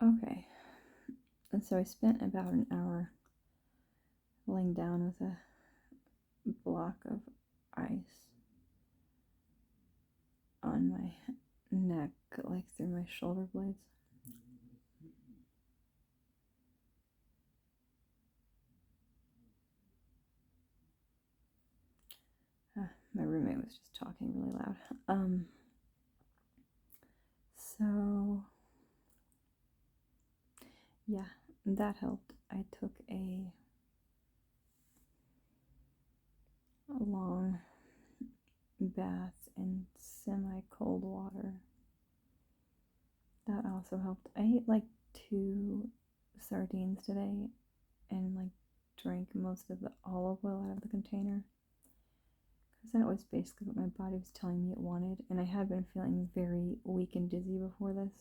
Okay, and so I spent about an hour laying down with a block of ice on my neck, like through my shoulder blades. My roommate was just talking really loud. So yeah, that helped. I took a long bath in semi-cold water. That also helped. I ate like 2 sardines today and like drank most of the olive oil out of the container, because that was basically what my body was telling me it wanted, and I had been feeling very weak and dizzy before this,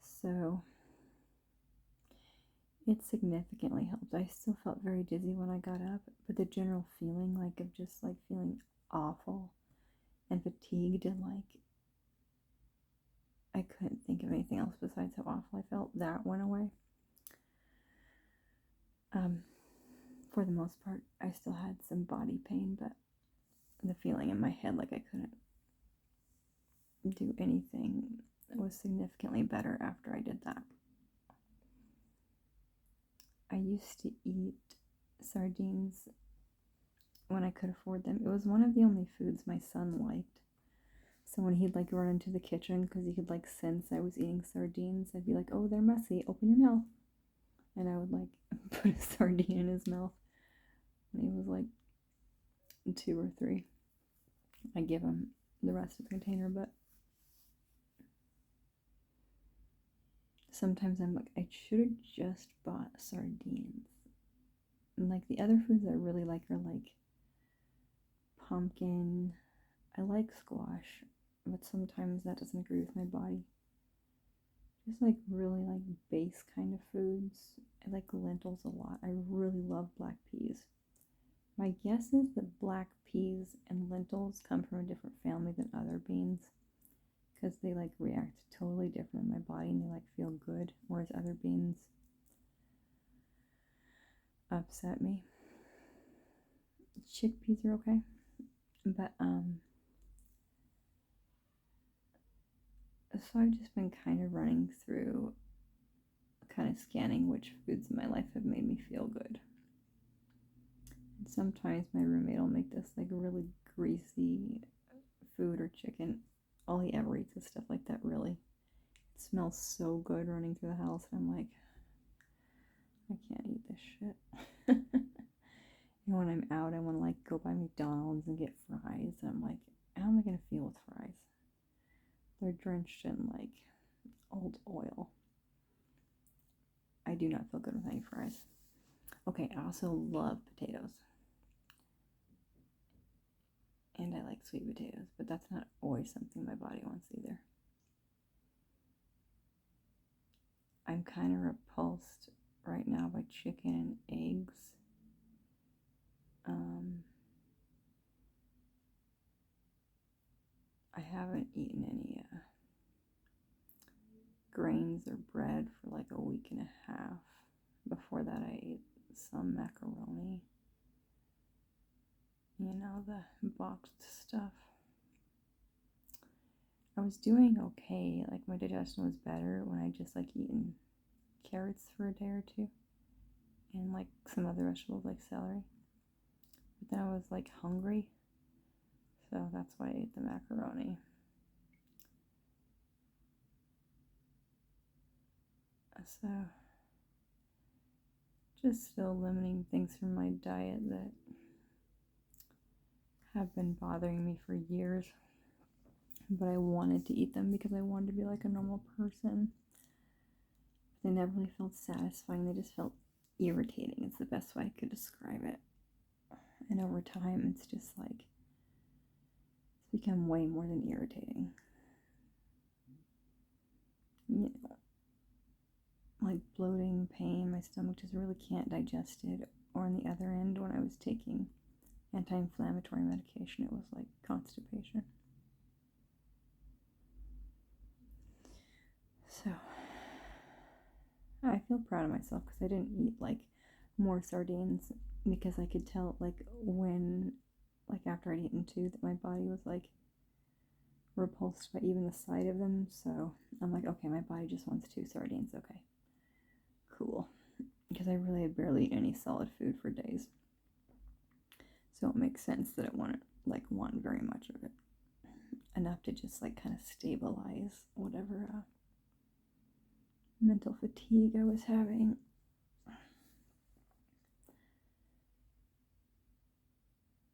so it significantly helped. I still felt very dizzy when I got up, but the general feeling like of just like feeling awful and fatigued and like I couldn't think of anything else besides how awful I felt, that went away. For the most part, I still had some body pain, but the feeling in my head like I couldn't do anything was significantly better after I did that. I used to eat sardines when I could afford them. It was one of the only foods my son liked. So when he'd like run into the kitchen because he could like sense I was eating sardines, I'd be like, "Oh, they're messy. Open your mouth." And I would like put a sardine in his mouth when he was like 2 or 3. I'd give him the rest of the container, but sometimes I'm like, I should have just bought sardines. And like the other foods I really like are like pumpkin. I like squash, but sometimes that doesn't agree with my body. Just like really like base kind of foods. I like lentils a lot. I really love black peas. My guess is that black peas and lentils come from a different family than other beans, because they like react totally different in my body and they like feel good, whereas other beans upset me. Chickpeas are okay, but so I've just been kind of running through, kind of scanning which foods in my life have made me feel good. And sometimes my roommate will make this like really greasy food or chicken. All he ever eats is stuff like that, really. It smells so good running through the house, and I'm like, I can't eat this shit. And when I'm out, I want to like go by McDonald's and get fries. And I'm like, how am I going to feel with fries? They're drenched in like old oil. I do not feel good with any fries. Okay, I also love potatoes. And I like sweet potatoes, but that's not always something my body wants either. I'm kind of repulsed right now by chicken and eggs. I haven't eaten any grains or bread for like a week and a half. Before that, I ate some macaroni. You know, the boxed stuff. I was doing okay. Like my digestion was better when I just like eaten carrots for a day or two. And like some other vegetables like celery. But then I was like hungry. So that's why I ate the macaroni. So just still limiting things from my diet that have been bothering me for years. But I wanted to eat them because I wanted to be like a normal person. But they never really felt satisfying. They just felt irritating. It's the best way I could describe it. And over time, it's just like, it's become way more than irritating. You know, like bloating, pain, my stomach just really can't digest it. Or on the other end, when I was taking anti-inflammatory medication, it was like constipation. So feel proud of myself because I didn't eat like more sardines, because I could tell like when, like after I'd eaten two, that my body was like repulsed by even the sight of them. So I'm like, okay, my body just wants 2 sardines. Okay, cool. Because I really had barely eaten any solid food for days. So it makes sense that it wouldn't like want very much of it. Enough to just like kind of stabilize whatever mental fatigue I was having.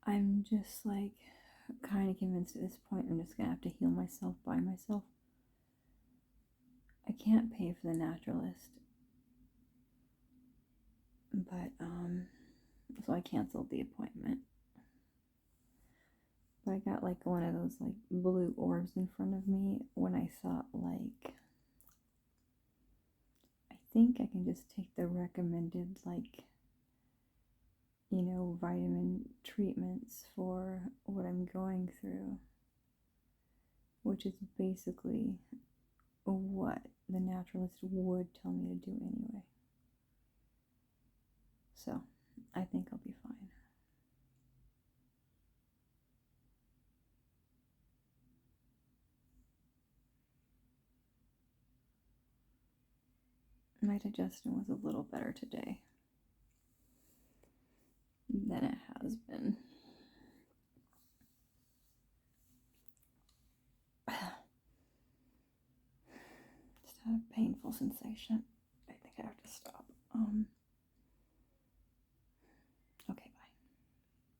I'm just like kind of convinced at this point I'm just gonna have to heal myself by myself. I can't pay for the naturalist, but so I canceled the appointment. But I got like one of those like blue orbs in front of me when I thought like, I think I can just take the recommended like, you know, vitamin treatments for what I'm going through, which is basically what the naturalist would tell me to do anyway. So I think I'll be fine. My digestion was a little better today than it has been. Just had a painful sensation. I think I have to stop.